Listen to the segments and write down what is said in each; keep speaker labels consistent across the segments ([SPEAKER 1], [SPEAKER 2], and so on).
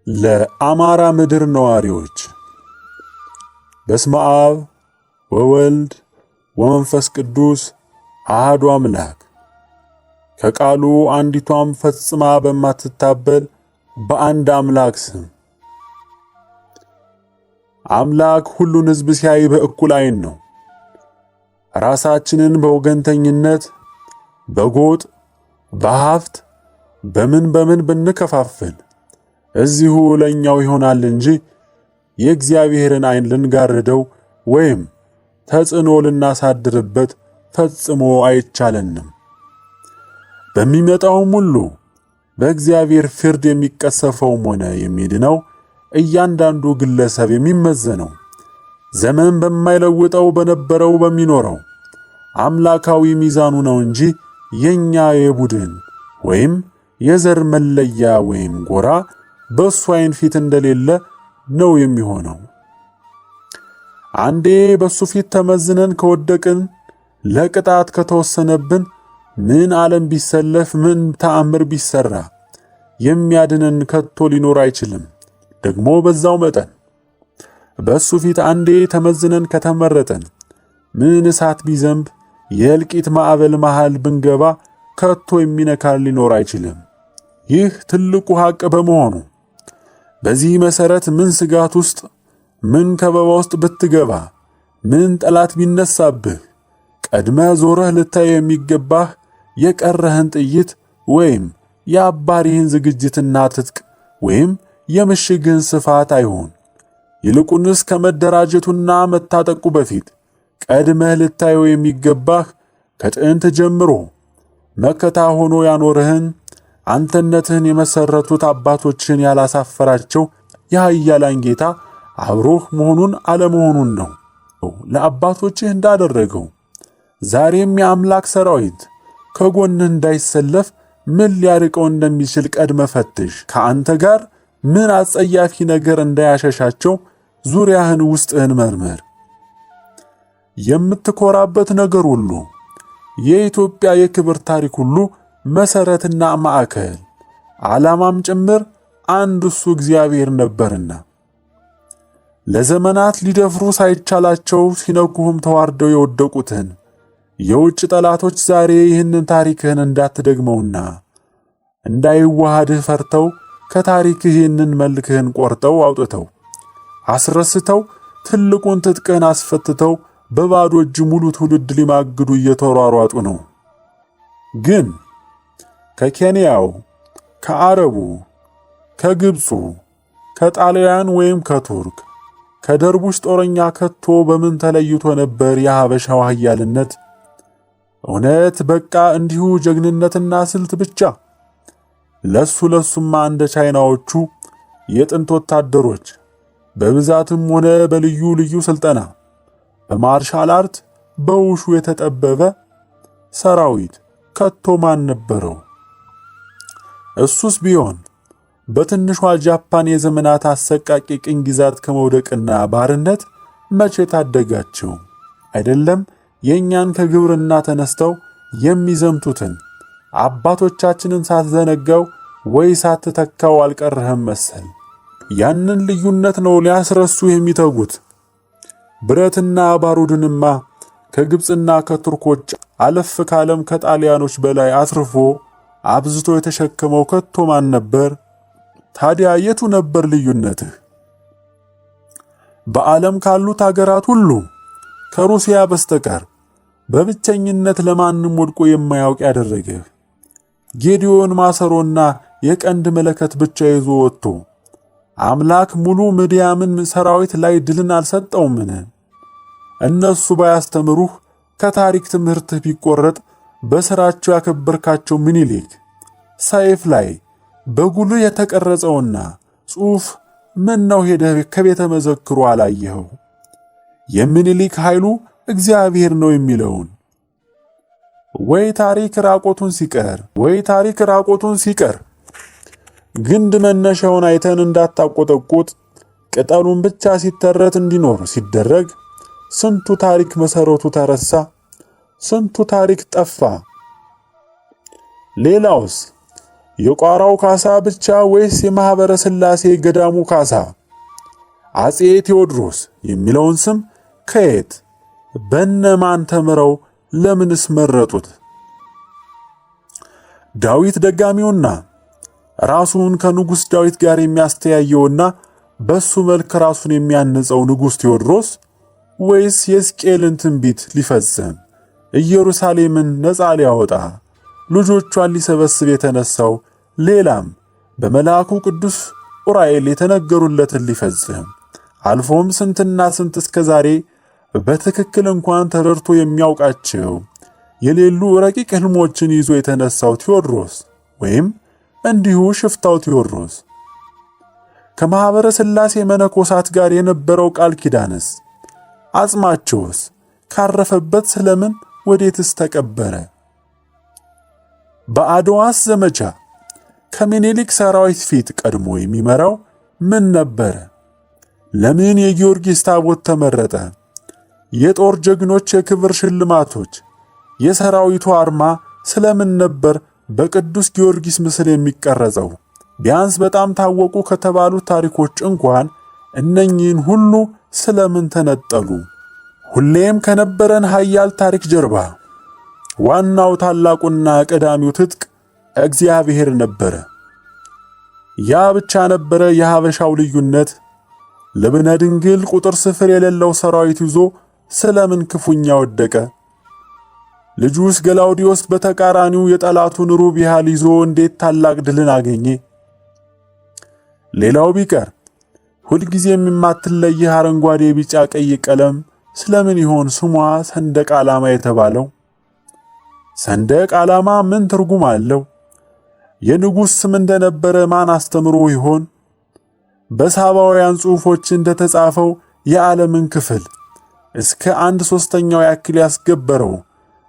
[SPEAKER 1] ለአማራ ምድር ነዋሪዎች በስመ አብ ወወልድ ወመንፈስ ቅዱስ አሐዱ አምላክ። ከቃሉ አንዲቷም ፈጽማ በማትታበል በአንድ አምላክ ስም አምላክ ሁሉን ሕዝብ ሲያይ በእኩል ዓይን ነው። ራሳችንን በወገንተኝነት በጎጥ በሀብት በምን ብንከፋፍል እዚሁ ለኛው ይሆናል እንጂ የእግዚአብሔርን ዓይን ልንጋርደው ወይም ተጽዕኖ ልናሳድርበት ፈጽሞ አይቻለንም። በሚመጣውም ሁሉ በእግዚአብሔር ፍርድ የሚቀሰፈውም ሆነ የሚድነው እያንዳንዱ ግለሰብ የሚመዘነው ዘመን በማይለውጠው በነበረው በሚኖረው አምላካዊ ሚዛኑ ነው እንጂ የኛ የቡድን ወይም የዘር መለያ ወይም ጎራ በእሱ ዓይን ፊት እንደሌለ ነው የሚሆነው። አንዴ በእሱ ፊት ተመዝነን ከወደቅን ለቅጣት ከተወሰነብን ምን ዓለም ቢሰለፍ ምን ተአምር ቢሰራ የሚያድነን ከቶ ሊኖር አይችልም። ደግሞ በዛው መጠን በእሱ ፊት አንዴ ተመዝነን ከተመረጠን ምን እሳት ቢዘንብ የእልቂት ማዕበል መሃል ብንገባ ከቶ የሚነካን ሊኖር አይችልም። ይህ ትልቁ ሐቅ በመሆኑ በዚህ መሰረት ምን ስጋት ውስጥ ምን ከበባ ውስጥ ብትገባ ምን ጠላት ቢነሳብህ ቀድመህ ዞረህ ልታይ የሚገባህ የቀረህን ጥይት ወይም የአባሪህን ዝግጅትና ትጥቅ ወይም የምሽግህን ስፋት አይሆን። ይልቁንስ ከመደራጀቱና መታጠቁ በፊት ቀድመህ ልታየው የሚገባህ ከጥንት ጀምሮ መከታ ሆኖ ያኖርህን አንተነትህን የመሰረቱት አባቶችን ያላሳፈራቸው የኃያላን ጌታ አብሮህ መሆኑን አለመሆኑን ነው። ለአባቶችህ እንዳደረገው ዛሬም የአምላክ ሰራዊት ከጎንህ እንዳይሰለፍ ምን ሊያርቀው እንደሚችል ቀድመ ፈትሽ። ከአንተ ጋር ምን አጸያፊ ነገር እንዳያሸሻቸው ዙሪያህን ውስጥህን መርምር። የምትኮራበት ነገር ሁሉ የኢትዮጵያ የክብር ታሪክ ሁሉ መሰረትና ማዕከል ዓላማም ጭምር አንድ እሱ እግዚአብሔር ነበርና ለዘመናት ሊደፍሩ ሳይቻላቸው ሲነኩህም ተዋርደው የወደቁትን የውጭ ጠላቶች ዛሬ ይህንን ታሪክህን እንዳትደግመውና እንዳይዋሃድህ ፈርተው ከታሪክህ ይህንን መልክህን ቆርጠው አውጥተው አስረስተው ትልቁን ትጥቅህን አስፈትተው በባዶ እጅ ሙሉ ትውልድ ሊማግዱ እየተሯሯጡ ነው። ግን ከኬንያው፣ ከአረቡ፣ ከግብፁ፣ ከጣሊያን ወይም ከቱርክ፣ ከደርቡሽ ጦረኛ ከቶ በምን ተለይቶ ነበር የሐበሻው ኃያልነት? እውነት በቃ እንዲሁ ጀግንነትና ስልት ብቻ? ለሱማ እንደ ቻይናዎቹ የጥንት ወታደሮች በብዛትም ሆነ በልዩ ልዩ ስልጠና በማርሻል አርት በውሹ የተጠበበ ሰራዊት ከቶ ማን ነበረው? እሱስ ቢሆን በትንሿ ጃፓን የዘመናት አሰቃቂ ቅኝ ግዛት ከመውደቅና ባርነት መቼ ታደጋቸው? አይደለም የኛን ከግብርና ተነስተው የሚዘምቱትን አባቶቻችንን ሳትዘነጋው ወይ ሳትተካው አልቀረህም መሰል። ያንን ልዩነት ነው ሊያስረሱ የሚተጉት። ብረትና ባሩድንማ ከግብፅና ከቱርኮች አለፍ ካለም ከጣሊያኖች በላይ አትርፎ አብዝቶ የተሸከመው ከቶ ማን ነበር? ታዲያ የቱ ነበር ልዩነትህ? በዓለም ካሉት አገራት ሁሉ ከሩሲያ በስተቀር በብቸኝነት ለማንም ወድቆ የማያውቅ ያደረገህ ጌዲዮን ማሰሮና የቀንድ መለከት ብቻ ይዞ ወጥቶ አምላክ ሙሉ ምድያምን ሰራዊት ላይ ድልን አልሰጠውምን? እነሱ ባያስተምሩህ ከታሪክ ትምህርትህ ቢቆረጥ በሥራቸው ያከበርካቸው ምኒልክ ሰይፍ ላይ በጉልህ የተቀረጸውና ጽሑፍ ምን ነው ሄደህ ከቤተ መዘክሩ አላየኸው? የምኒልክ ኃይሉ እግዚአብሔር ነው የሚለውን ወይ ታሪክ ራቆቱን ሲቀር ግንድ መነሻውን አይተን እንዳታቆጠቁጥ ቅጠሉን ብቻ ሲተረት እንዲኖር ሲደረግ ስንቱ ታሪክ መሰረቱ ተረሳ፣ ስንቱ ታሪክ ጠፋ። ሌላውስ የቋራው ካሳ ብቻ ወይስ የማኅበረ ሥላሴ ገዳሙ ካሳ? አፄ ቴዎድሮስ የሚለውን ስም ከየት በነማን ተምረው ለምንስ መረጡት? ዳዊት ደጋሚውና ራሱን ከንጉሥ ዳዊት ጋር የሚያስተያየውና በሱ መልክ ራሱን የሚያንጸው ንጉሥ ቴዎድሮስ ወይስ የሕዝቅኤልን ትንቢት ሊፈጽም ኢየሩሳሌምን ነፃ ሊያወጣ ልጆቿን ሊሰበስብ የተነሳው ሌላም በመልአኩ ቅዱስ ኡራኤል የተነገሩለትን ሊፈጽም አልፎም ስንትና ስንት እስከ ዛሬ በትክክል እንኳን ተረድቶ የሚያውቃቸው የሌሉ ረቂቅ ሕልሞችን ይዞ የተነሳው ቴዎድሮስ ወይም እንዲሁ ሽፍታው ቴዎድሮስ? ከማኅበረ ሥላሴ መነኮሳት ጋር የነበረው ቃል ኪዳንስ? አጽማቸውስ ካረፈበት ስለምን ወዴትስ ተቀበረ? በአድዋስ ዘመቻ ከምኒልክ ሰራዊት ፊት ቀድሞ የሚመራው ምን ነበረ? ለምን የጊዮርጊስ ታቦት ተመረጠ? የጦር ጀግኖች የክብር ሽልማቶች፣ የሰራዊቱ አርማ ስለምን ነበር በቅዱስ ጊዮርጊስ ምስል የሚቀረጸው? ቢያንስ በጣም ታወቁ ከተባሉት ታሪኮች እንኳን እነኚህን ሁሉ ስለምን ተነጠሉ? ሁሌም ከነበረን ኃያል ታሪክ ጀርባ ዋናው ታላቁና ቀዳሚው ትጥቅ እግዚአብሔር ነበረ። ያ ብቻ ነበረ የሐበሻው ልዩነት። ልብነ ድንግል ቁጥር ስፍር የሌለው ሰራዊት ይዞ ስለምን ክፉኛ ወደቀ? ልጁስ ገላውዲዮስ በተቃራኒው የጠላቱን ሩብ ያህል ይዞ እንዴት ታላቅ ድልን አገኘ? ሌላው ቢቀር ሁልጊዜም የማትለይህ አረንጓዴ፣ ቢጫ፣ ቀይ ቀለም ስለምን ይሆን ስሟ ሰንደቅ ዓላማ የተባለው? ሰንደቅ ዓላማ ምን ትርጉም አለው? የንጉሥ ስም እንደነበረ ማን አስተምሮ ይሆን? በሳባውያን ጽሑፎች እንደተጻፈው የዓለምን ክፍል እስከ 1/3 ያክል ያስገበረው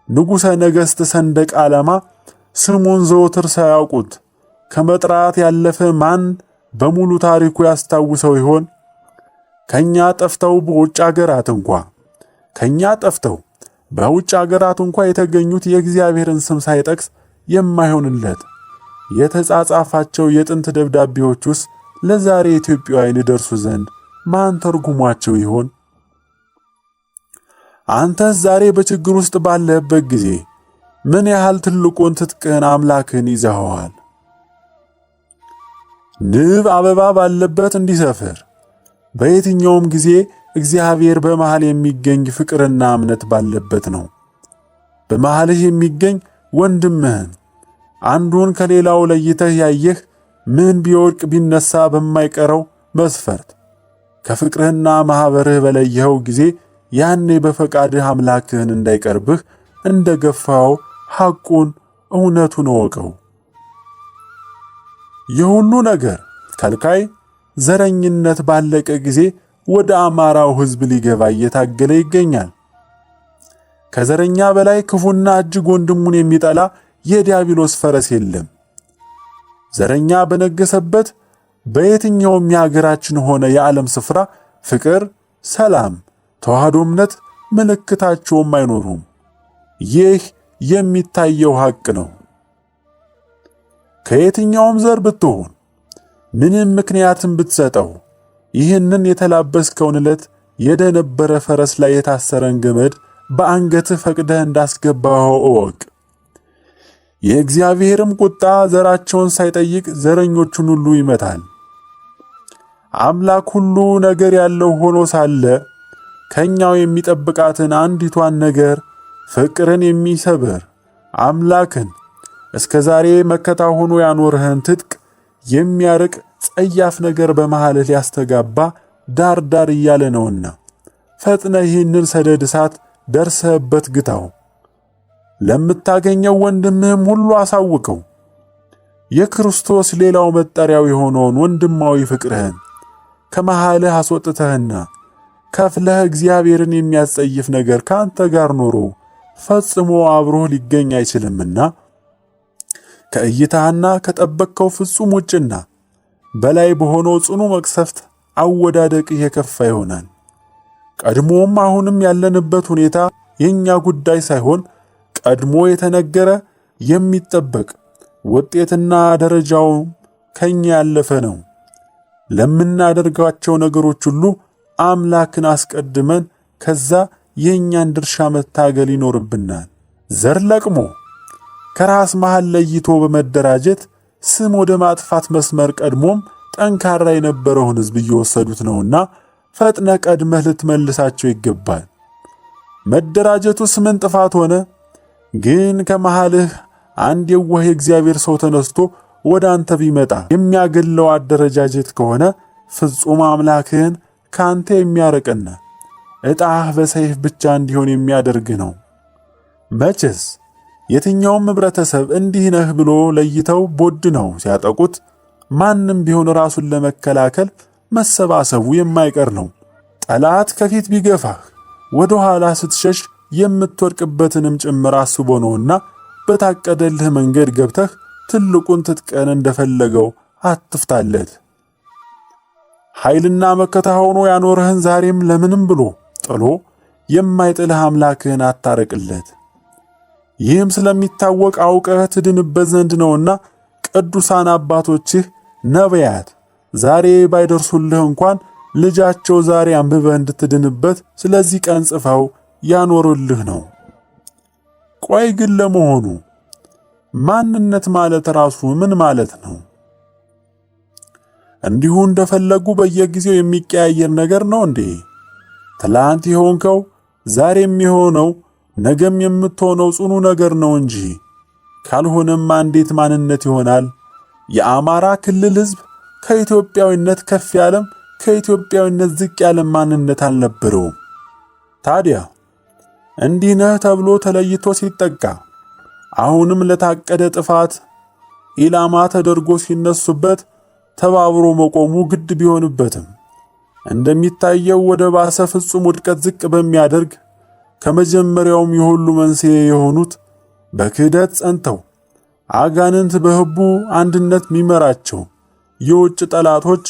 [SPEAKER 1] ንጉሠ ነገሥት ሰንደቅ ዓላማ ስሙን ዘወትር ሳያውቁት ከመጥራት ያለፈ ማን በሙሉ ታሪኩ ያስታውሰው ይሆን? ከኛ ጠፍተው በውጭ አገራት እንኳ የተገኙት የእግዚአብሔርን ስም ሳይጠቅስ የማይሆንለት የተጻጻፋቸው የጥንት ደብዳቤዎቹስ ለዛሬ ኢትዮጵያውያን ይደርሱ ዘንድ ማን ተርጉሟቸው ይሆን? አንተስ ዛሬ በችግር ውስጥ ባለህበት ጊዜ ምን ያህል ትልቁን ትጥቅህን አምላክህን ይዘኸዋል? ንብ አበባ ባለበት እንዲሰፍር በየትኛውም ጊዜ እግዚአብሔር በመሃል የሚገኝ ፍቅርና እምነት ባለበት ነው። በመሃልህ የሚገኝ ወንድምህን አንዱን ከሌላው ለይተህ ያየህ ምን ቢወድቅ ቢነሳ በማይቀረው መስፈርት ከፍቅርህና ማኅበርህ በለየኸው ጊዜ ያኔ በፈቃድህ አምላክህን እንዳይቀርብህ እንደገፋው ሐቁን እውነቱን ወቀው። የሁሉ ነገር ከልካይ ዘረኝነት ባለቀ ጊዜ ወደ አማራው ሕዝብ ሊገባ እየታገለ ይገኛል። ከዘረኛ በላይ ክፉና እጅግ ወንድሙን የሚጠላ የዲያብሎስ ፈረስ የለም። ዘረኛ በነገሰበት በየትኛውም የሀገራችን ሆነ የዓለም ስፍራ ፍቅር፣ ሰላም፣ ተዋህዶ እምነት ምልክታቸውም አይኖሩም። ይህ የሚታየው ሐቅ ነው። ከየትኛውም ዘር ብትሆን ምንም ምክንያትም ብትሰጠው ይህንን የተላበስከውን ዕለት የደነበረ ፈረስ ላይ የታሰረን ገመድ በአንገትህ ፈቅደህ እንዳስገባኸው እወቅ። የእግዚአብሔርም ቁጣ ዘራቸውን ሳይጠይቅ ዘረኞቹን ሁሉ ይመታል። አምላክ ሁሉ ነገር ያለው ሆኖ ሳለ ከኛው የሚጠብቃትን አንዲቷን ነገር ፍቅርን የሚሰብር አምላክን እስከ ዛሬ መከታ ሆኖ ያኖርህን ትጥቅ የሚያርቅ ጸያፍ ነገር በመሃልህ ሊያስተጋባ ዳር ዳር እያለ ነውና ፈጥነ ይህንን ሰደድ እሳት ደርሰህበት ግታው። ለምታገኘው ወንድምህም ሁሉ አሳውቀው። የክርስቶስ ሌላው መጠሪያው የሆነውን ወንድማዊ ፍቅርህን ከመሃልህ አስወጥተህና ከፍለህ እግዚአብሔርን የሚያስጸይፍ ነገር ካንተ ጋር ኖሮ ፈጽሞ አብሮህ ሊገኝ አይችልምና ከእይታህና ከጠበቅከው ፍጹም ውጭና በላይ በሆነው ጽኑ መቅሰፍት አወዳደቅህ የከፋ ይሆናል። ቀድሞም አሁንም ያለንበት ሁኔታ የኛ ጉዳይ ሳይሆን ቀድሞ የተነገረ የሚጠበቅ ውጤትና ደረጃው ከኛ ያለፈ ነው። ለምናደርጋቸው ነገሮች ሁሉ አምላክን አስቀድመን ከዛ የኛን ድርሻ መታገል ይኖርብናል። ዘር ለቅሞ ከራስ መሃል ለይቶ በመደራጀት ስም ወደ ማጥፋት መስመር ቀድሞም ጠንካራ የነበረውን ሕዝብ እየወሰዱት ነውና ፈጥነ ቀድመህ ልትመልሳቸው ይገባል። መደራጀቱ ስምን ጥፋት ሆነ። ግን ከመሃልህ አንድ የዋህ የእግዚአብሔር ሰው ተነስቶ ወደ አንተ ቢመጣ የሚያገለው አደረጃጀት ከሆነ ፍጹም አምላክህን ካንተ የሚያርቅና ዕጣህ በሰይፍ ብቻ እንዲሆን የሚያደርግ ነው። መቼስ የትኛውም ህብረተሰብ እንዲህ ነህ ብሎ ለይተው ቦድነው ሲያጠቁት ማንም ቢሆን ራሱን ለመከላከል መሰባሰቡ የማይቀር ነው። ጠላት ከፊት ቢገፋህ ወደ ኋላ ስትሸሽ የምትወድቅበትንም ጭምር አስቦ ነውና በታቀደልህ መንገድ ገብተህ ትልቁን ትጥቀን እንደፈለገው አትፍታለት። ኃይልና መከታ ሆኖ ያኖርህን ዛሬም ለምንም ብሎ ጥሎ የማይጥልህ አምላክህን አታረቅለት። ይህም ስለሚታወቅ አውቀህ ትድንበት ዘንድ ነውና ቅዱሳን አባቶችህ ነቢያት ዛሬ ባይደርሱልህ እንኳን ልጃቸው ዛሬ አንብበህ እንድትድንበት ስለዚህ ቀን ጽፈው ያኖሩልህ ነው። ቆይ ግን ለመሆኑ ማንነት ማለት ራሱ ምን ማለት ነው? እንዲሁ እንደፈለጉ በየጊዜው የሚቀያየር ነገር ነው እንዴ? ትላንት የሆንከው ዛሬም የሆነው ነገም የምትሆነው ጽኑ ነገር ነው እንጂ ካልሆነማ እንዴት ማንነት ይሆናል? የአማራ ክልል ሕዝብ ከኢትዮጵያዊነት ከፍ ያለም ከኢትዮጵያዊነት ዝቅ ያለም ማንነት አልነበረውም። ታዲያ እንዲህ ነህ ተብሎ ተለይቶ ሲጠቃ አሁንም ለታቀደ ጥፋት ኢላማ ተደርጎ ሲነሱበት ተባብሮ መቆሙ ግድ ቢሆንበትም እንደሚታየው ወደ ባሰ ፍጹም ውድቀት ዝቅ በሚያደርግ ከመጀመሪያውም የሁሉ መንስኤ የሆኑት በክህደት ጸንተው አጋንንት በህቡ አንድነት ሚመራቸው የውጭ ጠላቶች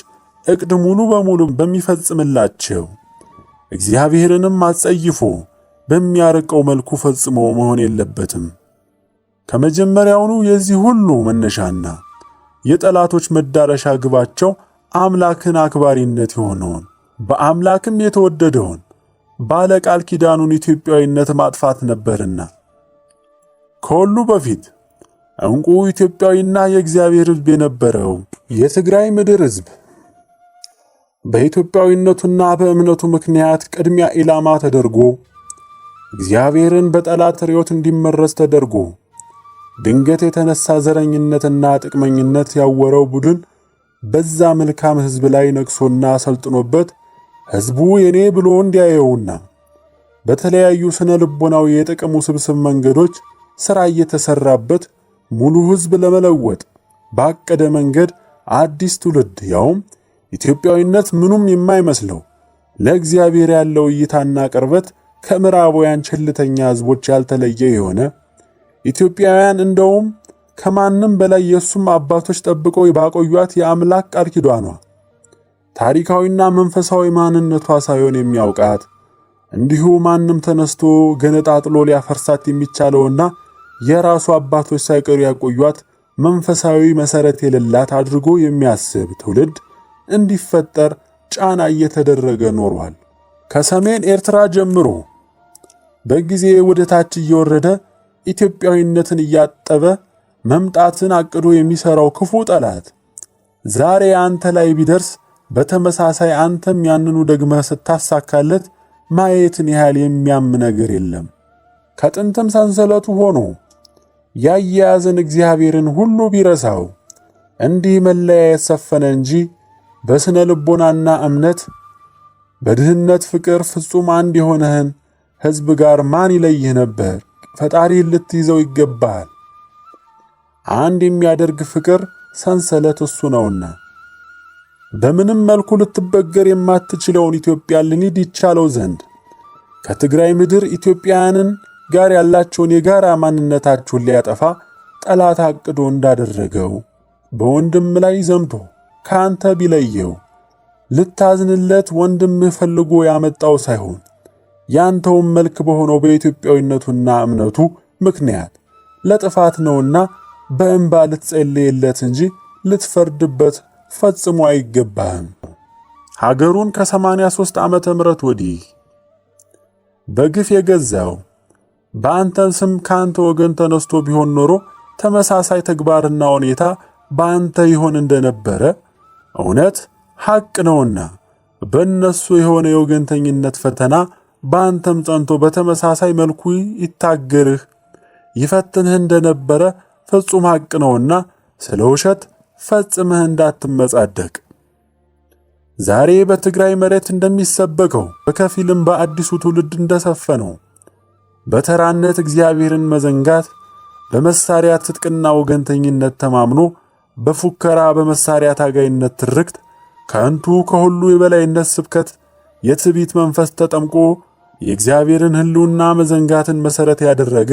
[SPEAKER 1] እቅድ ሙሉ በሙሉ በሚፈጽምላቸው እግዚአብሔርንም አጸይፎ በሚያርቀው መልኩ ፈጽሞ መሆን የለበትም። ከመጀመሪያውኑ የዚህ ሁሉ መነሻና የጠላቶች መዳረሻ ግባቸው አምላክን አክባሪነት የሆነውን በአምላክም የተወደደውን ባለ ቃል ኪዳኑን ኢትዮጵያዊነት ማጥፋት ነበርና ከሁሉ በፊት እንቁ ኢትዮጵያዊና የእግዚአብሔር ሕዝብ የነበረው የትግራይ ምድር ሕዝብ በኢትዮጵያዊነቱና በእምነቱ ምክንያት ቅድሚያ ኢላማ ተደርጎ እግዚአብሔርን በጠላት ርዮት እንዲመረስ ተደርጎ ድንገት የተነሳ ዘረኝነትና ጥቅመኝነት ያወረው ቡድን በዛ መልካም ሕዝብ ላይ ነግሶና ሰልጥኖበት ሕዝቡ የኔ ብሎ እንዲያየውና በተለያዩ ስነ ልቦናዊ የጥቅሙ ስብስብ መንገዶች ሥራ እየተሰራበት ሙሉ ሕዝብ ለመለወጥ ባቀደ መንገድ አዲስ ትውልድ ያውም ኢትዮጵያዊነት ምኑም የማይመስለው ለእግዚአብሔር ያለው እይታና ቅርበት ከምዕራባውያን ቸልተኛ ሕዝቦች ያልተለየ የሆነ ኢትዮጵያውያን እንደውም ከማንም በላይ የሱም አባቶች ጠብቀው ባቆዩት የአምላክ ቃል ኪዳኗ ታሪካዊና መንፈሳዊ ማንነቷ ሳይሆን የሚያውቃት እንዲሁ ማንም ተነስቶ ገነጣጥሎ ሊያፈርሳት የሚቻለውና የራሱ አባቶች ሳይቀሩ ያቆዩት መንፈሳዊ መሰረት የሌላት አድርጎ የሚያስብ ትውልድ እንዲፈጠር ጫና እየተደረገ ኖሯል። ከሰሜን ኤርትራ ጀምሮ በጊዜ ወደ ታች እየወረደ ኢትዮጵያዊነትን እያጠበ መምጣትን አቅዶ የሚሰራው ክፉ ጠላት ዛሬ አንተ ላይ ቢደርስ በተመሳሳይ አንተም ያንኑ ደግመህ ስታሳካለት ማየትን ያህል የሚያም ነገር የለም። ከጥንትም ሰንሰለቱ ሆኖ ያያያዘን እግዚአብሔርን ሁሉ ቢረሳው እንዲህ መለያየት ሰፈነ እንጂ በስነ ልቦናና እምነት በድህነት ፍቅር ፍጹም አንድ የሆነህን ሕዝብ ጋር ማን ይለይህ ነበር? ፈጣሪን ልትይዘው ይገባል። አንድ የሚያደርግ ፍቅር ሰንሰለት እሱ ነውና በምንም መልኩ ልትበገር የማትችለውን ኢትዮጵያን ልንይድ ይቻለው ዘንድ ከትግራይ ምድር ኢትዮጵያውያንን ጋር ያላቸውን የጋራ ማንነታቸውን ሊያጠፋ ጠላት አቅዶ እንዳደረገው በወንድም ላይ ዘምቶ ካንተ ቢለየው ልታዝንለት ወንድምህ ፈልጎ ያመጣው ሳይሆን ያንተውን መልክ በሆነው በኢትዮጵያዊነቱና እምነቱ ምክንያት ለጥፋት ነውና በእንባ ልትጸልይለት እንጂ ልትፈርድበት ፈጽሞ አይገባህም። ሀገሩን ከ83 ዓመተ ምህረት ወዲህ በግፍ የገዛው በአንተም ስም ካንተ ወገን ተነስቶ ቢሆን ኖሮ ተመሳሳይ ተግባርና ሁኔታ በአንተ ይሆን እንደነበረ እውነት ሐቅ ነውና በእነሱ የሆነ የወገንተኝነት ፈተና በአንተም ጸንቶ በተመሳሳይ መልኩ ይታገርህ ይፈትንህ እንደነበረ ፍጹም ሐቅ ነውና ስለ ውሸት ፈጽመህ እንዳትመጻደቅ። ዛሬ በትግራይ መሬት እንደሚሰበከው በከፊልም በአዲሱ ትውልድ እንደሰፈነው በተራነት እግዚአብሔርን መዘንጋት፣ በመሳሪያ ትጥቅና ወገንተኝነት ተማምኖ በፉከራ በመሳሪያ ታጋይነት ትርክት ከንቱ ከሁሉ የበላይነት ስብከት የትዕቢት መንፈስ ተጠምቆ የእግዚአብሔርን ሕልውና መዘንጋትን መሰረት ያደረገ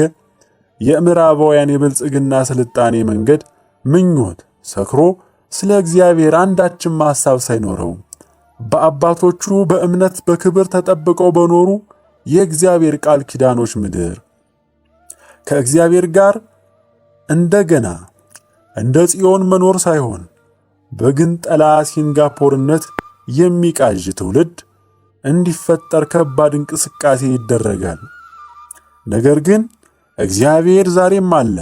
[SPEAKER 1] የምዕራባውያን የብልጽግና ስልጣኔ መንገድ ምኞት ሰክሮ ስለ እግዚአብሔር አንዳችም ሐሳብ ሳይኖረው በአባቶቹ በእምነት በክብር ተጠብቀው በኖሩ የእግዚአብሔር ቃል ኪዳኖች ምድር ከእግዚአብሔር ጋር እንደገና እንደ ጽዮን መኖር ሳይሆን በግንጠላ ሲንጋፖርነት የሚቃዥ ትውልድ እንዲፈጠር ከባድ እንቅስቃሴ ይደረጋል። ነገር ግን እግዚአብሔር ዛሬም አለ።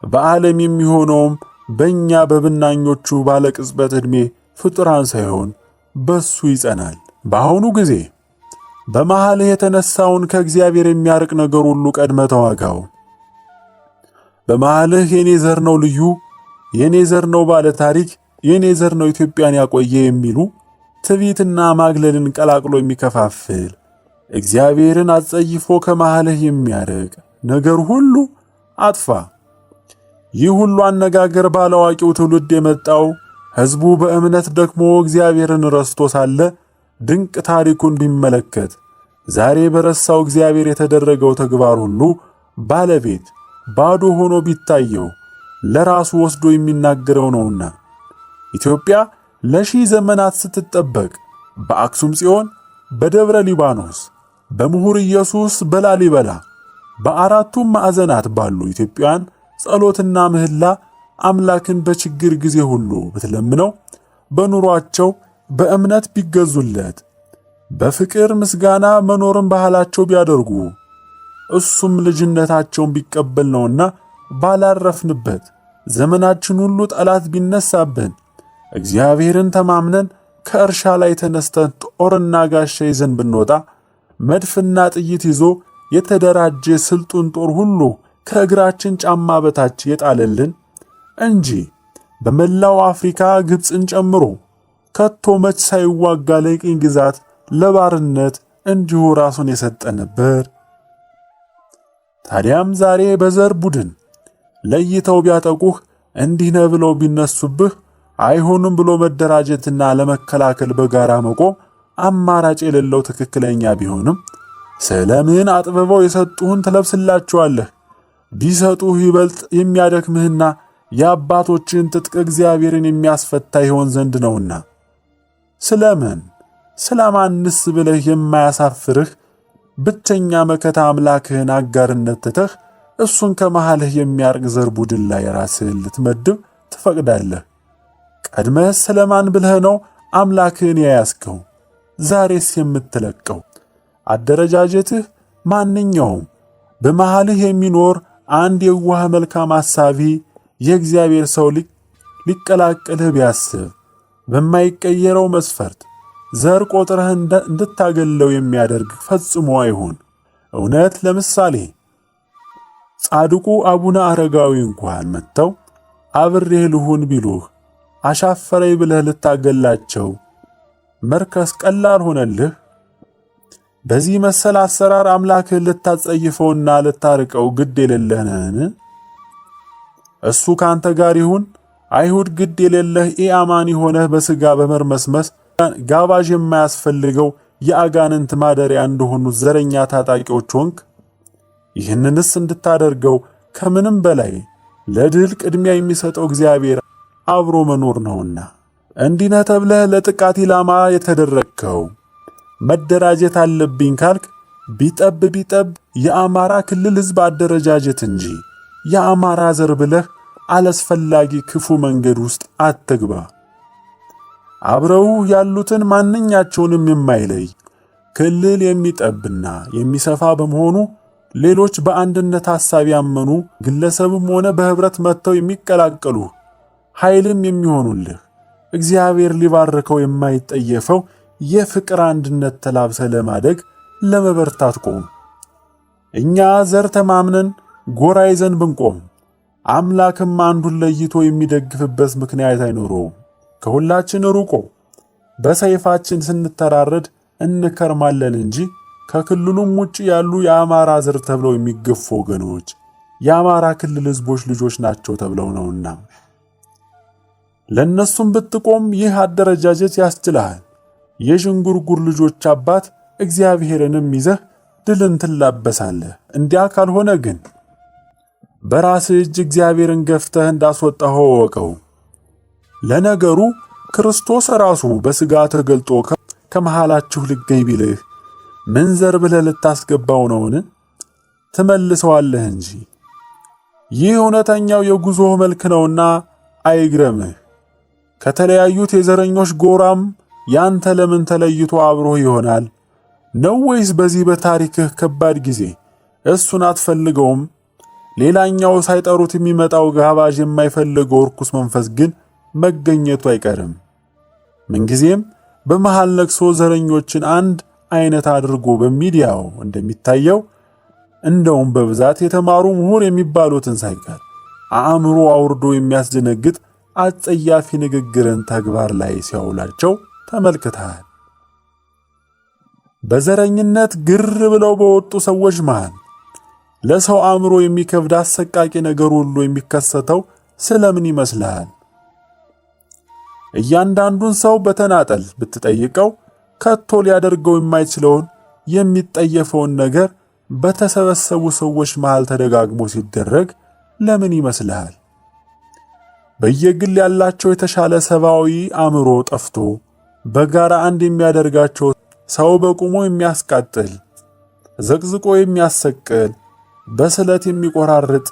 [SPEAKER 1] በዓለም የሚሆነውም በእኛ በብናኞቹ ባለቅጽበት ዕድሜ ፍጡራን ሳይሆን በሱ ይጸናል። በአሁኑ ጊዜ በመሃልህ የተነሳውን ከእግዚአብሔር የሚያርቅ ነገር ሁሉ ቀድመ ተዋጋው። በመሃልህ የኔ ዘር ነው ልዩ፣ የኔ ዘር ነው ባለ ታሪክ፣ የኔ ዘር ነው ኢትዮጵያን ያቆየ የሚሉ ትዕቢትና ማግለልን ቀላቅሎ የሚከፋፍል እግዚአብሔርን አጸይፎ ከመሃልህ የሚያርቅ ነገር ሁሉ አጥፋ። ይህ ሁሉ አነጋገር ባላዋቂው ትውልድ የመጣው ሕዝቡ በእምነት ደክሞ እግዚአብሔርን ረስቶ ሳለ ድንቅ ታሪኩን ቢመለከት ዛሬ በረሳው እግዚአብሔር የተደረገው ተግባር ሁሉ ባለቤት ባዶ ሆኖ ቢታየው ለራሱ ወስዶ የሚናገረው ነውና ኢትዮጵያ ለሺህ ዘመናት ስትጠበቅ በአክሱም ጽዮን፣ በደብረ ሊባኖስ፣ በምሁር ኢየሱስ፣ በላሊበላ በአራቱም ማዕዘናት ባሉ ኢትዮጵያን ጸሎትና ምህላ አምላክን በችግር ጊዜ ሁሉ ብትለምነው በኑሯቸው በእምነት ቢገዙለት በፍቅር ምስጋና መኖርን ባህላቸው ቢያደርጉ እሱም ልጅነታቸውን ቢቀበል ነውና ባላረፍንበት ዘመናችን ሁሉ ጠላት ቢነሳብን እግዚአብሔርን ተማምነን ከእርሻ ላይ ተነስተን ጦርና ጋሻ ይዘን ብንወጣ መድፍና ጥይት ይዞ የተደራጀ ስልጡን ጦር ሁሉ ከእግራችን ጫማ በታች የጣለልን እንጂ በመላው አፍሪካ ግብፅን ጨምሮ ከቶ መች ሳይዋጋ ለቅኝ ግዛት ለባርነት እንዲሁ ራሱን የሰጠ ነበር። ታዲያም ዛሬ በዘር ቡድን ለይተው ቢያጠቁህ እንዲህ ነው ብለው ቢነሱብህ አይሆንም ብሎ መደራጀትና ለመከላከል በጋራ መቆም አማራጭ የሌለው ትክክለኛ ቢሆንም ስለምን አጥብበው የሰጡህን ትለብስላቸዋለህ? ቢሰጡህ ይበልጥ የሚያደክምህና የአባቶችን ትጥቅ እግዚአብሔርን የሚያስፈታ ይሆን ዘንድ ነውና ስለማንስ ብለህ የማያሳፍርህ ብቸኛ መከታ አምላክህን አጋርነት ትተህ እሱን ከመሃልህ የሚያርቅ ዘር ቡድን ላይ ራስህን ልትመድብ ትፈቅዳለህ? ቀድመህ ስለማን ብለህ ነው አምላክህን ያያዝከው? ዛሬስ የምትለቀው? አደረጃጀትህ ማንኛውም በመሃልህ የሚኖር አንድ የዋህ መልካም አሳቢ የእግዚአብሔር ሰው ሊቀላቀልህ ቢያስብ በማይቀየረው መስፈርት ዘር ቆጥረህ እንድታገለው የሚያደርግ ፈጽሞ አይሁን። እውነት ለምሳሌ ጻድቁ አቡነ አረጋዊ እንኳን መጥተው አብሬህ ልሁን ቢሉህ አሻፈረኝ ብለህ ልታገላቸው መርከስ ቀላል ሆነልህ? በዚህ መሰል አሰራር አምላክህን ልታጸይፈውና ልታርቀው ግድ የሌለህን እሱ ካንተ ጋር ይሁን አይሁድ ግድ የሌለህ ኢአማኒ ሆነህ በሥጋ በመርመስመስ ጋባዥ የማያስፈልገው የአጋንንት ማደሪያ እንደሆኑ ዘረኛ ታጣቂዎች ሆንክ። ይህንንስ እንድታደርገው ከምንም በላይ ለድል ቅድሚያ የሚሰጠው እግዚአብሔር አብሮ መኖር ነውና እንዲህ ነህ ተብለህ ለጥቃት ኢላማ የተደረግከው መደራጀት አለብኝ ካልክ ቢጠብ የአማራ ክልል ሕዝብ አደረጃጀት እንጂ የአማራ ዘር ብለህ አላስፈላጊ ክፉ መንገድ ውስጥ አትግባ። አብረው ያሉትን ማንኛቸውንም የማይለይ ክልል የሚጠብና የሚሰፋ በመሆኑ ሌሎች በአንድነት ሐሳብ ያመኑ ግለሰብም ሆነ በህብረት መጥተው የሚቀላቀሉ ኃይልም የሚሆኑልህ እግዚአብሔር ሊባርከው የማይጠየፈው የፍቅር አንድነት ተላብሰ ለማደግ ለመበርታት ቆም። እኛ ዘር ተማምነን ጎራ ይዘን ብንቆም አምላክም አንዱን ለይቶ የሚደግፍበት ምክንያት አይኖረውም። ከሁላችን ሩቆ በሰይፋችን ስንተራረድ እንከርማለን እንጂ ከክልሉም ውጭ ያሉ የአማራ ዘር ተብለው የሚገፉ ወገኖች የአማራ ክልል ህዝቦች ልጆች ናቸው ተብለው ነውና ለነሱም ብትቆም ይህ አደረጃጀት ያስችላል። የዥንጉርጉር ልጆች አባት እግዚአብሔርንም ይዘህ ድልን ትላበሳለህ። እንዲያ ካልሆነ ግን በራስህ እጅ እግዚአብሔርን ገፍተህ እንዳስወጣኸው ወቀው። ለነገሩ ክርስቶስ ራሱ በሥጋ ተገልጦ ከመሃላችሁ ልገኝ ቢልህ ምን ዘር ብለህ ልታስገባው ነውን? ትመልሰዋለህ እንጂ። ይህ እውነተኛው የጉዞህ መልክ ነውና አይግረምህ። ከተለያዩት የዘረኞች ጎራም ያንተ ለምን ተለይቶ አብሮህ ይሆናል? ነው ወይስ በዚህ በታሪክህ ከባድ ጊዜ እሱን አትፈልገውም? ሌላኛው ሳይጠሩት የሚመጣው ጋባዥ የማይፈልገው ርኩስ መንፈስ ግን መገኘቱ አይቀርም። ምንጊዜም በመሃል ነክሶ ዘረኞችን አንድ አይነት አድርጎ በሚዲያው እንደሚታየው እንደውም በብዛት የተማሩ ምሁር የሚባሉትን ሳይቀር አእምሮ አውርዶ የሚያስደነግጥ አጸያፊ ንግግርን ተግባር ላይ ሲያውላቸው ተመልክተሃል። በዘረኝነት ግር ብለው በወጡ ሰዎች መሃል ለሰው አእምሮ የሚከብድ አሰቃቂ ነገር ሁሉ የሚከሰተው ስለምን ይመስልሃል? እያንዳንዱን ሰው በተናጠል ብትጠይቀው ከቶ ሊያደርገው የማይችለውን የሚጠየፈውን ነገር በተሰበሰቡ ሰዎች መሃል ተደጋግሞ ሲደረግ ለምን ይመስልሃል? በየግል ያላቸው የተሻለ ሰብአዊ አእምሮ ጠፍቶ በጋራ አንድ የሚያደርጋቸው ሰው በቁሙ የሚያስቃጥል፣ ዘቅዝቆ የሚያሰቅል፣ በስለት የሚቆራርጥ፣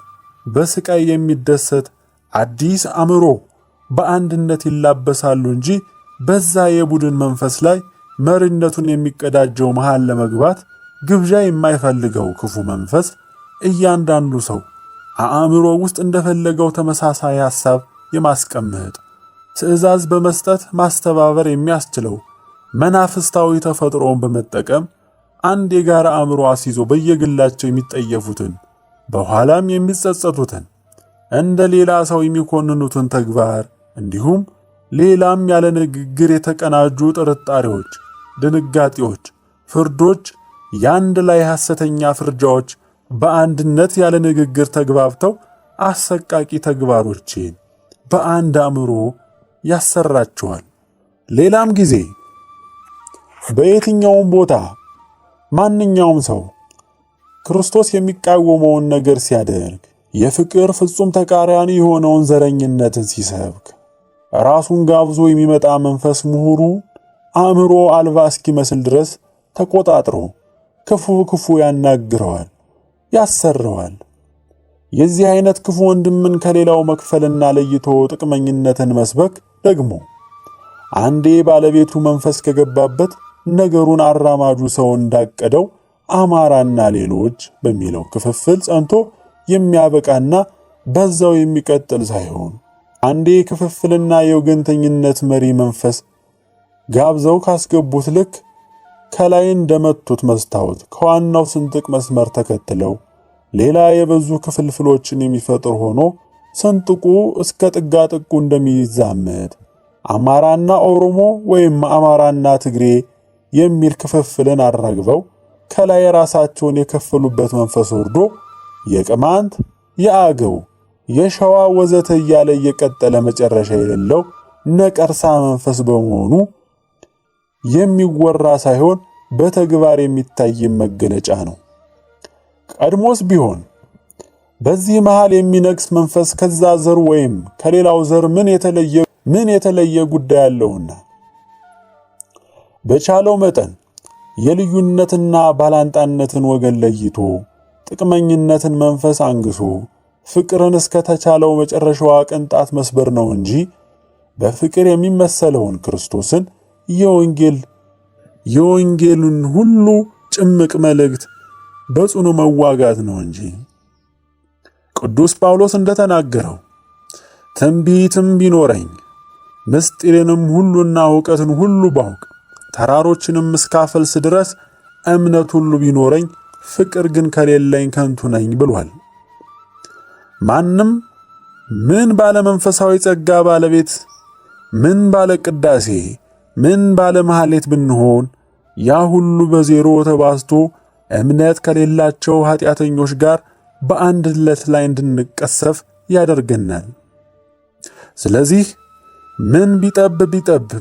[SPEAKER 1] በስቃይ የሚደሰት አዲስ አእምሮ በአንድነት ይላበሳሉ እንጂ በዛ የቡድን መንፈስ ላይ መሪነቱን የሚቀዳጀው መሃል ለመግባት ግብዣ የማይፈልገው ክፉ መንፈስ እያንዳንዱ ሰው አእምሮ ውስጥ እንደፈለገው ተመሳሳይ ሐሳብ የማስቀመጥ ትዕዛዝ በመስጠት ማስተባበር የሚያስችለው መናፍስታዊ ተፈጥሮን በመጠቀም አንድ የጋራ አእምሮ አስይዞ በየግላቸው የሚጠየፉትን በኋላም የሚጸጸቱትን እንደ ሌላ ሰው የሚኮንኑትን ተግባር እንዲሁም ሌላም ያለ ንግግር የተቀናጁ ጥርጣሬዎች፣ ድንጋጤዎች፣ ፍርዶች፣ ያንድ ላይ ሐሰተኛ ፍርጃዎች በአንድነት ያለ ንግግር ተግባብተው አሰቃቂ ተግባሮችን በአንድ አእምሮ ያሰራቸዋል። ሌላም ጊዜ በየትኛውም ቦታ ማንኛውም ሰው ክርስቶስ የሚቃወመውን ነገር ሲያደርግ የፍቅር ፍጹም ተቃራኒ የሆነውን ዘረኝነትን ሲሰብክ ራሱን ጋብዞ የሚመጣ መንፈስ ምሁሩ አእምሮ አልባ እስኪመስል ድረስ ተቆጣጥሮ ክፉ ያናግረዋል፣ ያሰረዋል። የዚህ አይነት ክፉ ወንድምን ከሌላው መክፈልና ለይቶ ጥቅመኝነትን መስበክ ደግሞ አንዴ ባለቤቱ መንፈስ ከገባበት ነገሩን አራማጁ ሰው እንዳቀደው አማራና ሌሎች በሚለው ክፍፍል ጸንቶ የሚያበቃና በዛው የሚቀጥል ሳይሆን አንዴ ክፍፍልና የወገንተኝነት መሪ መንፈስ ጋብዘው ካስገቡት ልክ ከላይ እንደመቱት መስታወት ከዋናው ስንጥቅ መስመር ተከትለው ሌላ የበዙ ክፍልፍሎችን የሚፈጥር ሆኖ ስንጥቁ እስከ ጥጋጥቁ እንደሚዛመድ አማራና ኦሮሞ ወይም አማራና ትግሬ የሚል ክፍፍልን አራግበው ከላይ ራሳቸውን የከፈሉበት መንፈስ ወርዶ የቅማንት፣ የአገው፣ የሸዋ ወዘተ እያለ የቀጠለ መጨረሻ የሌለው ነቀርሳ መንፈስ በመሆኑ የሚወራ ሳይሆን በተግባር የሚታይ መገለጫ ነው። ቀድሞስ ቢሆን በዚህ መሃል የሚነግስ መንፈስ ከዛ ዘር ወይም ከሌላው ዘር ምን የተለየ ጉዳይ አለውና በቻለው መጠን የልዩነትና ባላንጣነትን ወገን ለይቶ ጥቅመኝነትን መንፈስ አንግሶ ፍቅርን እስከተቻለው መጨረሻዋ ቅንጣት መስበር ነው እንጂ በፍቅር የሚመሰለውን ክርስቶስን የወንጌልን ሁሉ ጭምቅ መልእክት በጽኑ መዋጋት ነው እንጂ። ቅዱስ ጳውሎስ እንደተናገረው ትንቢትም ቢኖረኝ ምስጢርንም ሁሉና ዕውቀትን ሁሉ ባውቅ ተራሮችንም እስካፈልስ ድረስ እምነት ሁሉ ቢኖረኝ ፍቅር ግን ከሌለኝ ከንቱ ነኝ ብሏል። ማንም ምን ባለ መንፈሳዊ ጸጋ ባለቤት፣ ምን ባለ ቅዳሴ፣ ምን ባለ መሐሌት ብንሆን ያ ሁሉ በዜሮ ተባዝቶ እምነት ከሌላቸው ኃጢአተኞች ጋር በአንድነት ላይ እንድንቀሰፍ ያደርገናል። ስለዚህ ምን ቢጠብ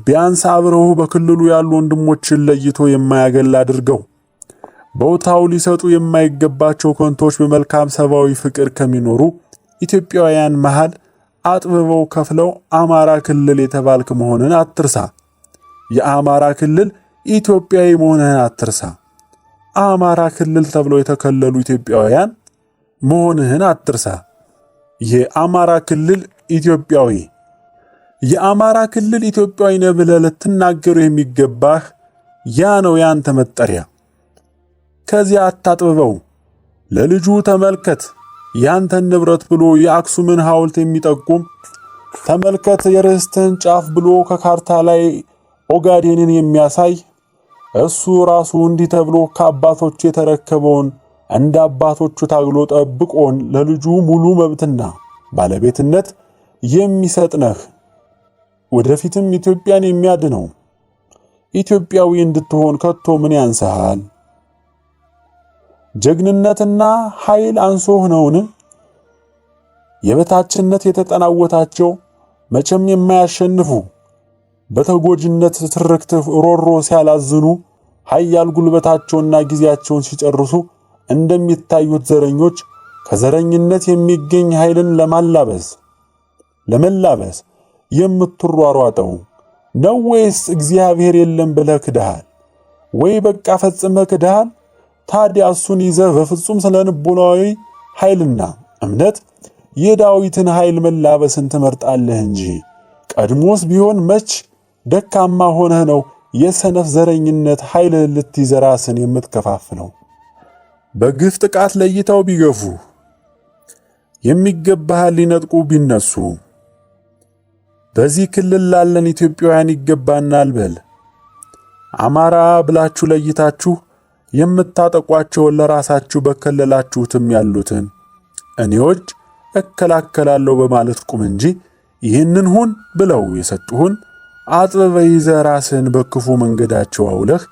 [SPEAKER 1] ቢያንስ አብረው በክልሉ ያሉ ወንድሞችን ለይቶ የማያገል አድርገው። ቦታው ሊሰጡ የማይገባቸው ከንቶች በመልካም ሰብአዊ ፍቅር ከሚኖሩ ኢትዮጵያውያን መሃል አጥብበው ከፍለው አማራ ክልል የተባልክ መሆንን አትርሳ። የአማራ ክልል ኢትዮጵያዊ መሆንህን አትርሳ። አማራ ክልል ተብለው የተከለሉ ኢትዮጵያውያን መሆንህን አትርሳ። የአማራ ክልል ኢትዮጵያዊ ነህ ብለህ ልትናገሩ የሚገባህ ያ ነው ያንተ መጠሪያ። ከዚያ አታጥብበው። ለልጁ ተመልከት ያንተን ንብረት ብሎ የአክሱምን ሐውልት የሚጠቁም ተመልከት የርስትህን ጫፍ ብሎ ከካርታ ላይ ኦጋዴንን የሚያሳይ እሱ ራሱ እንዲህ ተብሎ ከአባቶቹ የተረከበውን እንደ አባቶቹ ታግሎ ጠብቆን ለልጁ ሙሉ መብትና ባለቤትነት የሚሰጥ ነህ። ወደፊትም ኢትዮጵያን የሚያድነው ኢትዮጵያዊ እንድትሆን ከቶ ምን ያንሰሃል? ጀግንነትና ኃይል አንሶህ ነውን? የበታችነት የተጠናወታቸው መቼም የማያሸንፉ በተጎጅነት ትርክት ሮሮ ሲያላዝኑ ኃያል ጉልበታቸውና ጊዜያቸውን ሲጨርሱ እንደሚታዩት ዘረኞች ከዘረኝነት የሚገኝ ኃይልን ለመላበስ የምትሯሯጠው ነው ወይስ እግዚአብሔር የለም ብለህ ክደሃል? ወይ በቃ ፈጽመህ ክደሃል? ታዲያ እሱን ይዘህ በፍጹም ስለንቦናዊ ኃይልና እምነት የዳዊትን ኃይል መላበስን ትመርጣለህ እንጂ ቀድሞስ ቢሆን መች ደካማ ሆነህ ነው የሰነፍ ዘረኝነት ኃይል ልትይዝ ራስን የምትከፋፍለው? በግፍ ጥቃት ለይተው ቢገፉ የሚገባህን ሊነጥቁ ቢነሱ በዚህ ክልል ላለን ኢትዮጵያውያን ይገባናል በል። አማራ ብላችሁ ለይታችሁ የምታጠቋቸውን ለራሳችሁ በከለላችሁትም ያሉትን እኔዎች እከላከላለሁ በማለት ቁም እንጂ ይህንን ሁን ብለው የሰጡህን አጥብበህ ይዘህ ራስህን በክፉ መንገዳቸው አውለህ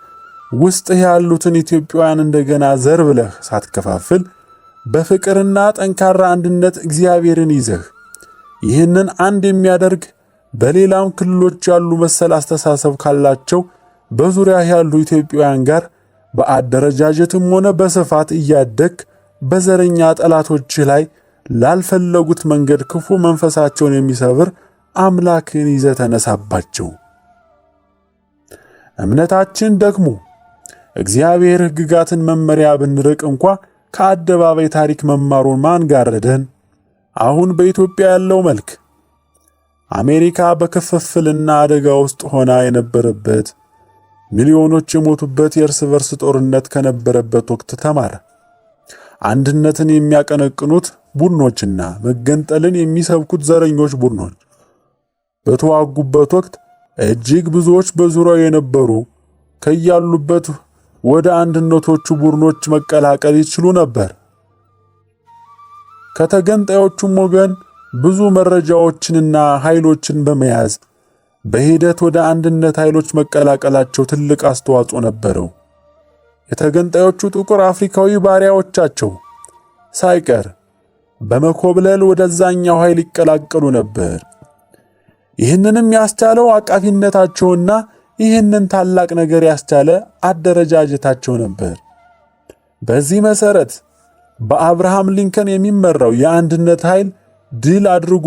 [SPEAKER 1] ውስጥህ ያሉትን ኢትዮጵያውያን እንደገና ዘር ብለህ ሳትከፋፍል በፍቅርና ጠንካራ አንድነት እግዚአብሔርን ይዘህ ይህንን አንድ የሚያደርግ በሌላም ክልሎች ያሉ መሰል አስተሳሰብ ካላቸው በዙሪያ ያሉ ኢትዮጵያውያን ጋር በአደረጃጀትም ሆነ በስፋት እያደግ በዘረኛ ጠላቶች ላይ ላልፈለጉት መንገድ ክፉ መንፈሳቸውን የሚሰብር አምላክን ይዘህ ተነሳባቸው። እምነታችን ደግሞ እግዚአብሔር ሕግጋትን መመሪያ ብንርቅ እንኳ ከአደባባይ ታሪክ መማሩን ማን ጋረደን? አሁን በኢትዮጵያ ያለው መልክ አሜሪካ በክፍፍልና አደጋ ውስጥ ሆና የነበረበት ሚሊዮኖች የሞቱበት የእርስ በርስ ጦርነት ከነበረበት ወቅት ተማረ። አንድነትን የሚያቀነቅኑት ቡድኖችና መገንጠልን የሚሰብኩት ዘረኞች ቡድኖች በተዋጉበት ወቅት እጅግ ብዙዎች በዙሪያው የነበሩ ከያሉበት ወደ አንድነቶቹ ቡድኖች መቀላቀል ይችሉ ነበር። ከተገንጣዮቹም ወገን ብዙ መረጃዎችንና ኃይሎችን በመያዝ በሂደት ወደ አንድነት ኃይሎች መቀላቀላቸው ትልቅ አስተዋጽኦ ነበረው። የተገንጣዮቹ ጥቁር አፍሪካዊ ባሪያዎቻቸው ሳይቀር በመኮብለል ወደዛኛው ኃይል ይቀላቀሉ ነበር። ይህንንም ያስቻለው አቃፊነታቸውና ይህንን ታላቅ ነገር ያስቻለ አደረጃጀታቸው ነበር። በዚህ መሰረት በአብርሃም ሊንከን የሚመራው የአንድነት ኃይል ድል አድርጎ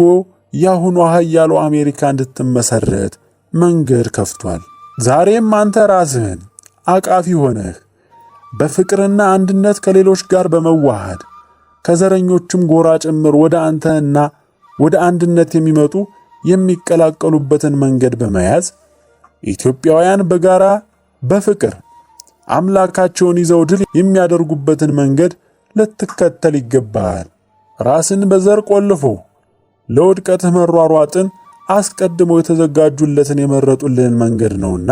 [SPEAKER 1] ያሁኑ ኃያሉ አሜሪካ እንድትመሰረት መንገድ ከፍቷል። ዛሬም አንተ ራስህን አቃፊ ሆነህ በፍቅርና አንድነት ከሌሎች ጋር በመዋሃድ ከዘረኞችም ጎራ ጭምር ወደ አንተና ወደ አንድነት የሚመጡ የሚቀላቀሉበትን መንገድ በመያዝ ኢትዮጵያውያን በጋራ በፍቅር አምላካቸውን ይዘው ድል የሚያደርጉበትን መንገድ ልትከተል ይገባል። ራስን በዘር ቆልፎ ለውድቀት መሯሯጥን አስቀድመው የተዘጋጁለትን የመረጡልን መንገድ ነውና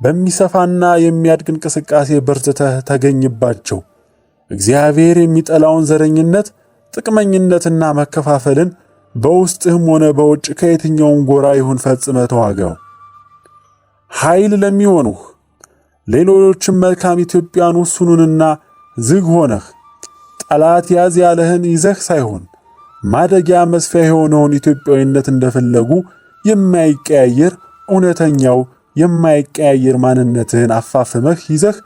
[SPEAKER 1] በሚሰፋና የሚያድግ እንቅስቃሴ በርትተህ ተገኝባቸው። እግዚአብሔር የሚጠላውን ዘረኝነት፣ ጥቅመኝነትና መከፋፈልን በውስጥህም ሆነ በውጭ ከየትኛውም ጎራ ይሁን ፈጽመህ ተዋጋው። ኃይል ለሚሆኑህ ሌሎችም መልካም ኢትዮጵያን ውሱኑንና ዝግ ሆነህ ጠላት ያዝ ያለህን ይዘህ ሳይሆን ማደጊያ መስፊያ የሆነውን ኢትዮጵያዊነት እንደፈለጉ የማይቀያየር እውነተኛው የማይቀያየር ማንነትህን አፋፍመህ ይዘህ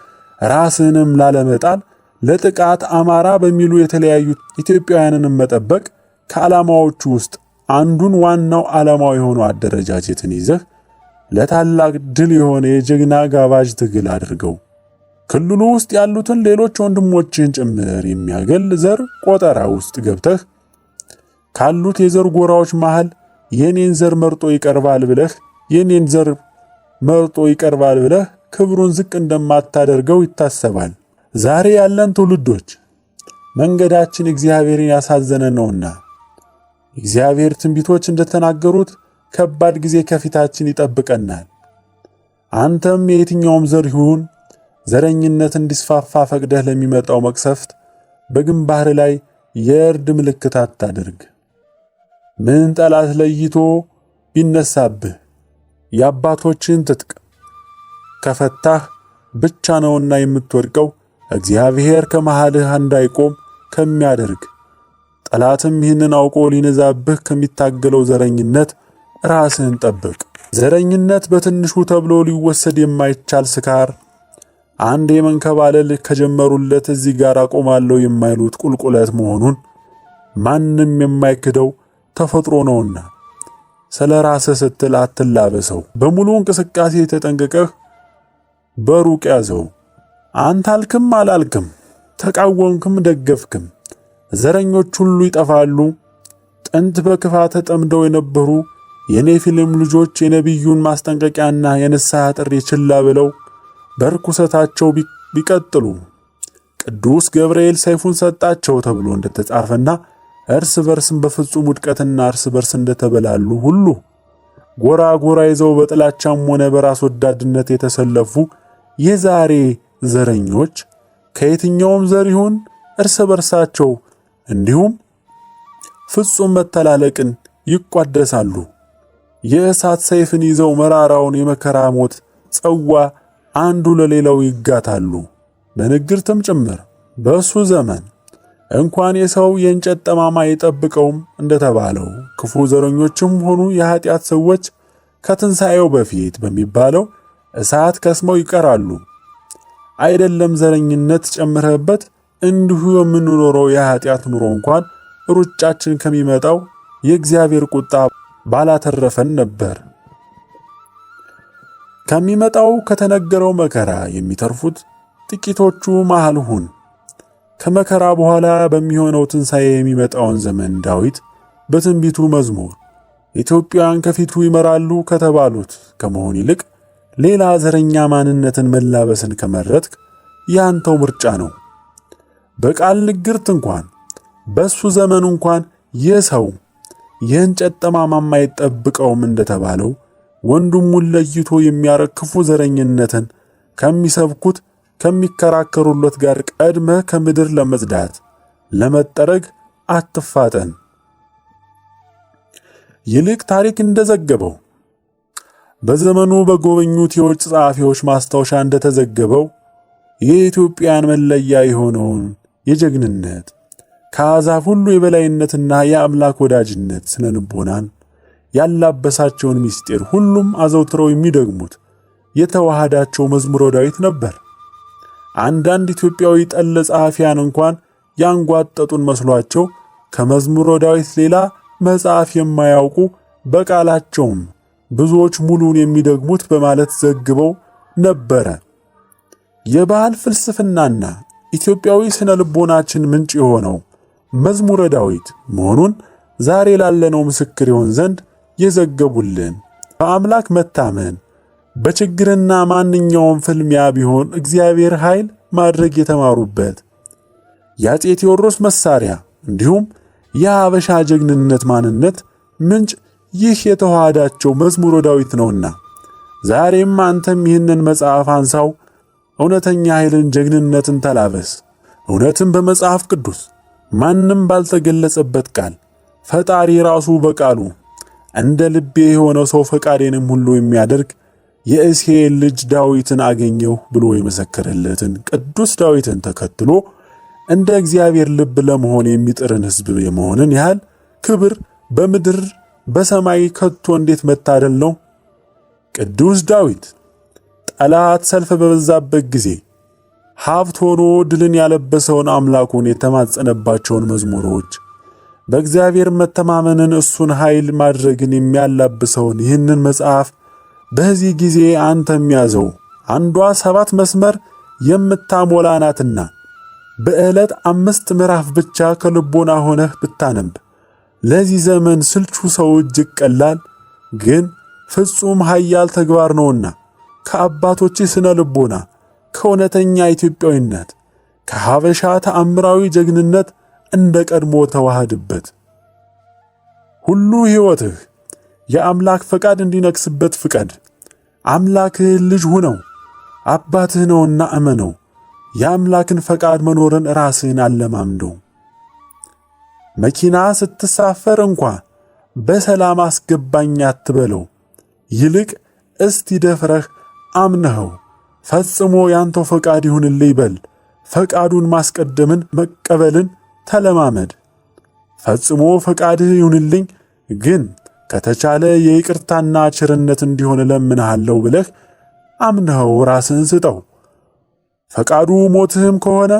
[SPEAKER 1] ራስህንም ላለመጣል ለጥቃት አማራ በሚሉ የተለያዩ ኢትዮጵያውያንን መጠበቅ ከዓላማዎቹ ውስጥ አንዱን ዋናው ዓላማው የሆነው አደረጃጀትን ይዘህ ለታላቅ ድል የሆነ የጀግና ጋባዥ ትግል አድርገው። ክልሉ ውስጥ ያሉትን ሌሎች ወንድሞችን ጭምር የሚያገል ዘር ቆጠራ ውስጥ ገብተህ ካሉት የዘር ጎራዎች መሃል የኔን ዘር መርጦ ይቀርባል ብለህ ክብሩን ዝቅ እንደማታደርገው ይታሰባል። ዛሬ ያለን ትውልዶች መንገዳችን እግዚአብሔርን ያሳዘነ ነውና እግዚአብሔር ትንቢቶች እንደተናገሩት ከባድ ጊዜ ከፊታችን ይጠብቀናል። አንተም የየትኛውም ዘር ይሁን ዘረኝነት እንዲስፋፋ ፈቅደህ ለሚመጣው መቅሰፍት በግንባር ላይ የእርድ ምልክት አታድርግ። ምን ጠላት ለይቶ ቢነሳብህ የአባቶችን ትጥቅ ከፈታህ ብቻ ነውና የምትወድቀው እግዚአብሔር ከመሃልህ እንዳይቆም ከሚያደርግ ጠላትም ይህንን አውቆ ሊነዛብህ ከሚታገለው ዘረኝነት ራስህን ጠብቅ። ዘረኝነት በትንሹ ተብሎ ሊወሰድ የማይቻል ስካር፣ አንድ የመንከባለል ከጀመሩለት እዚህ ጋር አቆማለሁ የማይሉት ቁልቁለት መሆኑን ማንም የማይክደው ተፈጥሮ ነውና ስለ ራስህ ስትል አትላበሰው። በሙሉ እንቅስቃሴ ተጠንቅቀህ በሩቅ ያዘው። አንተ አልክም አላልክም፣ ተቃወምክም ደገፍክም ዘረኞች ሁሉ ይጠፋሉ። ጥንት በክፋት ተጠምደው የነበሩ የኔፊልም ልጆች የነቢዩን ማስጠንቀቂያና የንስሐ ጥሪ ችላ ብለው በርኩሰታቸው ቢቀጥሉ ቅዱስ ገብርኤል ሰይፉን ሰጣቸው ተብሎ እንደተጻፈና እርስ በርስም በፍጹም ውድቀትና እርስ በርስ እንደተበላሉ ሁሉ ጎራ ይዘው በጥላቻም ሆነ በራስ ወዳድነት የተሰለፉ የዛሬ ዘረኞች ከየትኛውም ዘር ይሁን እርስ በርሳቸው እንዲሁም ፍጹም መተላለቅን ይቋደሳሉ። የእሳት ሰይፍን ይዘው መራራውን የመከራ ሞት ጽዋ አንዱ ለሌላው ይጋታሉ፣ በንግርትም ጭምር። በእሱ ዘመን እንኳን የሰው የእንጨት ጠማማ ይጠብቀውም እንደተባለው ክፉ ዘረኞችም ሆኑ የኃጢአት ሰዎች ከትንሣኤው በፊት በሚባለው እሳት ከስመው ይቀራሉ። አይደለም ዘረኝነት ጨምረህበት እንዲሁ የምንኖረው የኃጢአት ኑሮ እንኳን ሩጫችን ከሚመጣው የእግዚአብሔር ቁጣ ባላተረፈን ነበር። ከሚመጣው ከተነገረው መከራ የሚተርፉት ጥቂቶቹ መሃል ሁን። ከመከራ በኋላ በሚሆነው ትንሣኤ የሚመጣውን ዘመን ዳዊት በትንቢቱ መዝሙር ኢትዮጵያን ከፊቱ ይመራሉ ከተባሉት ከመሆን ይልቅ ሌላ ዘረኛ ማንነትን መላበስን ከመረጥክ ያንተው ምርጫ ነው። በቃል ንግርት እንኳን በሱ ዘመን እንኳን የሰው የእንጨት ጠማማም አይጠብቀውም እንደተባለው ወንድሙን ለይቶ የሚያረክፉ ዘረኝነትን ከሚሰብኩት ከሚከራከሩለት ጋር ቀድመህ ከምድር ለመጽዳት ለመጠረግ አትፋጠን። ይልቅ ታሪክ እንደዘገበው በዘመኑ በጎበኙት የውጭ ጸሐፊዎች ማስታወሻ እንደተዘገበው የኢትዮጵያን መለያ የሆነውን የጀግንነት ከአሕዛብ ሁሉ የበላይነትና የአምላክ ወዳጅነት ስነ ልቦናን ያላበሳቸውን ምስጢር ሁሉም አዘውትረው የሚደግሙት የተዋሃዳቸው መዝሙረ ዳዊት ነበር። አንዳንድ ኢትዮጵያዊ ጠለ ጸሐፊያን እንኳን ያንጓጠጡን መስሏቸው ከመዝሙረ ዳዊት ሌላ መጽሐፍ የማያውቁ በቃላቸውም ብዙዎች ሙሉን የሚደግሙት በማለት ዘግበው ነበረ። የባህል ፍልስፍናና ኢትዮጵያዊ ስነ ልቦናችን ምንጭ የሆነው መዝሙረ ዳዊት መሆኑን ዛሬ ላለነው ምስክር ይሆን ዘንድ የዘገቡልን። በአምላክ መታመን በችግርና ማንኛውም ፍልሚያ ቢሆን እግዚአብሔር ኃይል ማድረግ የተማሩበት የአፄ ቴዎድሮስ መሳሪያ እንዲሁም የሐበሻ ጀግንነት ማንነት ምንጭ ይህ የተዋሃዳቸው መዝሙረ ዳዊት ነውና ዛሬም አንተም ይህንን መጽሐፍ አንሳው፣ እውነተኛ ኃይልን ጀግንነትን ተላበስ። እውነትም በመጽሐፍ ቅዱስ ማንም ባልተገለጸበት ቃል ፈጣሪ ራሱ በቃሉ እንደ ልቤ የሆነው ሰው ፈቃዴንም ሁሉ የሚያደርግ የእሴይን ልጅ ዳዊትን አገኘሁ ብሎ የመሰከረለትን ቅዱስ ዳዊትን ተከትሎ እንደ እግዚአብሔር ልብ ለመሆን የሚጥርን ሕዝብ የመሆንን ያህል ክብር በምድር በሰማይ ከቶ እንዴት መታደል ነው! ቅዱስ ዳዊት ጠላት ሰልፍ በበዛበት ጊዜ ሀብት ሆኖ ድልን ያለበሰውን አምላኩን የተማጸነባቸውን መዝሙሮች፣ በእግዚአብሔር መተማመንን እሱን ኃይል ማድረግን የሚያላብሰውን ይህንን መጽሐፍ በዚህ ጊዜ አንተም ያዘው። አንዷ 7 መስመር የምታሞላ ናትና በዕለት 5 ምዕራፍ ብቻ ከልቦና ሆነህ ብታነብ ለዚህ ዘመን ስልቹ ሰው እጅግ ቀላል ግን ፍጹም ኃያል ተግባር ነውና ከአባቶች ስነ ልቦና ከእውነተኛ ኢትዮጵያዊነት ከሐበሻ ተአምራዊ ጀግንነት እንደ ቀድሞ ተዋሃድበት። ሁሉ ሕይወትህ የአምላክ ፈቃድ እንዲነግስበት ፍቀድ። አምላክህ ልጅ ሁነው አባትህ ነውና እመነው። የአምላክን ፈቃድ መኖርን ራስህን አለማምደው። መኪና ስትሳፈር እንኳ በሰላም አስገባኝ አትበለው። ይልቅ እስቲ ደፍረህ አምነኸው ፈጽሞ ያንተው ፈቃድ ይሁንልኝ በል። ፈቃዱን ማስቀደምን መቀበልን ተለማመድ። ፈጽሞ ፈቃድህ ይሁንልኝ ግን ከተቻለ የይቅርታና ቸርነት እንዲሆን እለምንሃለሁ ብለህ አምነኸው ራስህን ስጠው። ፈቃዱ ሞትህም ከሆነ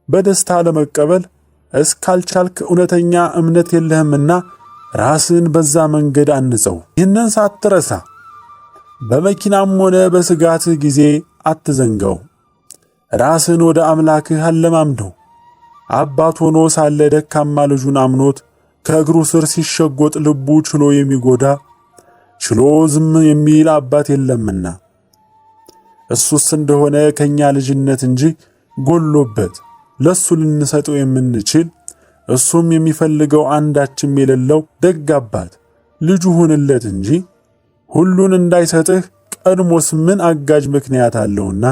[SPEAKER 1] በደስታ ለመቀበል እስካልቻልክ እውነተኛ እምነት የለህምና ራስህን በዛ መንገድ አንጸው። ይህንን ሳትረሳ በመኪናም ሆነ በስጋትህ ጊዜ አትዘንጋው። ራስህን ወደ አምላክህ አለማምደው። አባት ሆኖ ሳለ ደካማ ልጁን አምኖት ከእግሩ ስር ሲሸጎጥ ልቡ ችሎ የሚጎዳ ችሎ ዝም የሚል አባት የለምና እሱስ እንደሆነ ከኛ ልጅነት እንጂ ጎሎበት ለሱ ልንሰጠው የምንችል እሱም የሚፈልገው አንዳችም የሌለው ደግ አባት ልጁ ሁንለት እንጂ ሁሉን እንዳይሰጥህ ቀድሞስ ምን አጋጅ ምክንያት አለውና።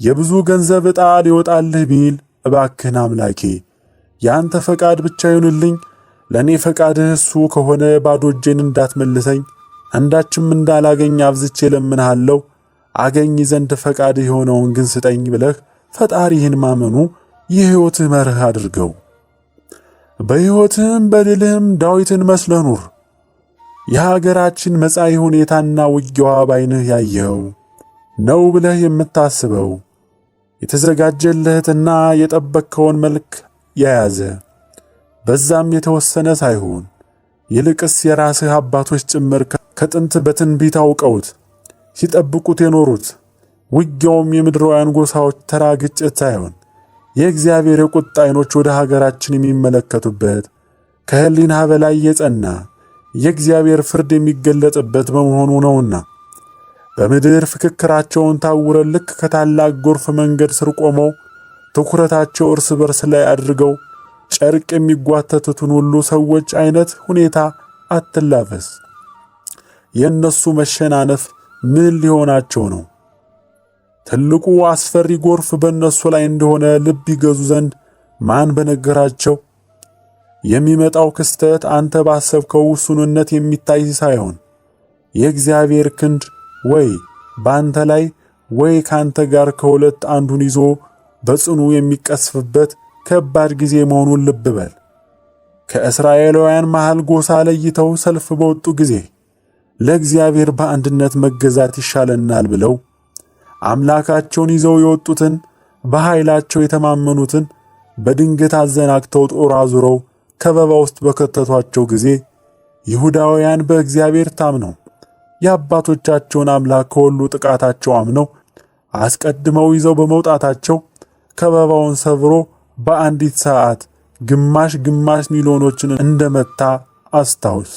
[SPEAKER 1] የብዙ ገንዘብ ዕጣ ሊወጣልህ ቢል እባክህን አምላኬ ያንተ ፈቃድ ብቻ ይሁንልኝ፣ ለኔ ፈቃድህ እሱ ከሆነ ባዶ እጄን እንዳትመልሰኝ፣ አንዳችም እንዳላገኝ አብዝቼ ለምንሃለሁ፣ አገኝ ዘንድ ፈቃድህ የሆነውን ግን ስጠኝ ብለህ ፈጣሪህን ማመኑ የሕይወትህ መርህ አድርገው። በሕይወትህም በድልህም ዳዊትን መስለህ ኑር። የሀገራችን መጻኢ ሁኔታና ውጊያዋ ባይንህ ያየኸው ነው ብለህ የምታስበው የተዘጋጀልህትና የጠበቅከውን መልክ የያዘ በዛም የተወሰነ ሳይሆን ይልቅስ የራስህ አባቶች ጭምር ከጥንት በትንቢት አውቀውት ሲጠብቁት የኖሩት ውጊያውም የምድራውያን ጎሳዎች ተራ ግጭት ሳይሆን የእግዚአብሔር የቁጣ ዓይኖች ወደ ሀገራችን የሚመለከቱበት ከሕሊና በላይ የጸና የእግዚአብሔር ፍርድ የሚገለጥበት በመሆኑ ነውና በምድር ፍክክራቸውን ታውረው ልክ ከታላቅ ጎርፍ መንገድ ስር ቆመው ትኩረታቸው እርስ በርስ ላይ አድርገው ጨርቅ የሚጓተቱትን ሁሉ ሰዎች አይነት ሁኔታ አትላበስ። የነሱ መሸናነፍ ምን ሊሆናቸው ነው? ትልቁ አስፈሪ ጎርፍ በእነሱ ላይ እንደሆነ ልብ ይገዙ ዘንድ ማን በነገራቸው? የሚመጣው ክስተት አንተ ባሰብከው ውሱንነት የሚታይ ሳይሆን የእግዚአብሔር ክንድ ወይ በአንተ ላይ ወይ ካንተ ጋር ከሁለት አንዱን ይዞ በጽኑ የሚቀስፍበት ከባድ ጊዜ መሆኑን ልብ በል። ከእስራኤላውያን መሃል ጎሳ ለይተው ሰልፍ በወጡ ጊዜ ለእግዚአብሔር በአንድነት መገዛት ይሻለናል ብለው አምላካቸውን ይዘው የወጡትን በኃይላቸው የተማመኑትን በድንገት አዘናግተው ጦር አዙረው ከበባ ውስጥ በከተቷቸው ጊዜ ይሁዳውያን በእግዚአብሔር ታምነው የአባቶቻቸውን አምላክ ከሁሉ ጥቃታቸው አምነው አስቀድመው ይዘው በመውጣታቸው ከበባውን ሰብሮ በአንዲት ሰዓት ግማሽ ሚሊዮኖችን እንደመታ አስታውስ።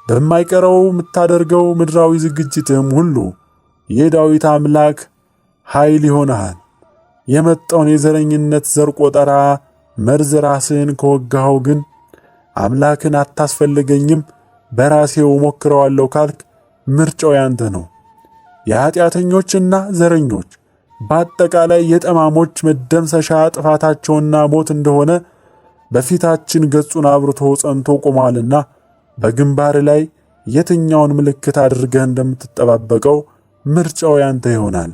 [SPEAKER 1] በማይቀረው የምታደርገው ምድራዊ ዝግጅትም ሁሉ የዳዊት አምላክ ኃይል ይሆናል። የመጣውን የዘረኝነት ዘር ቆጠራ መርዝ ራስን ከወጋኸው ግን አምላክን አታስፈልገኝም በራሴው ሞክረዋለሁ ካልክ ምርጫው ያንተ ነው። የኃጢአተኞችና ዘረኞች በአጠቃላይ የጠማሞች መደምሰሻ ጥፋታቸውና ሞት እንደሆነ በፊታችን ገጹን አብርቶ ጸንቶ ቆሟልና በግንባር ላይ የትኛውን ምልክት አድርገህ እንደምትጠባበቀው ምርጫው ያንተ ይሆናል።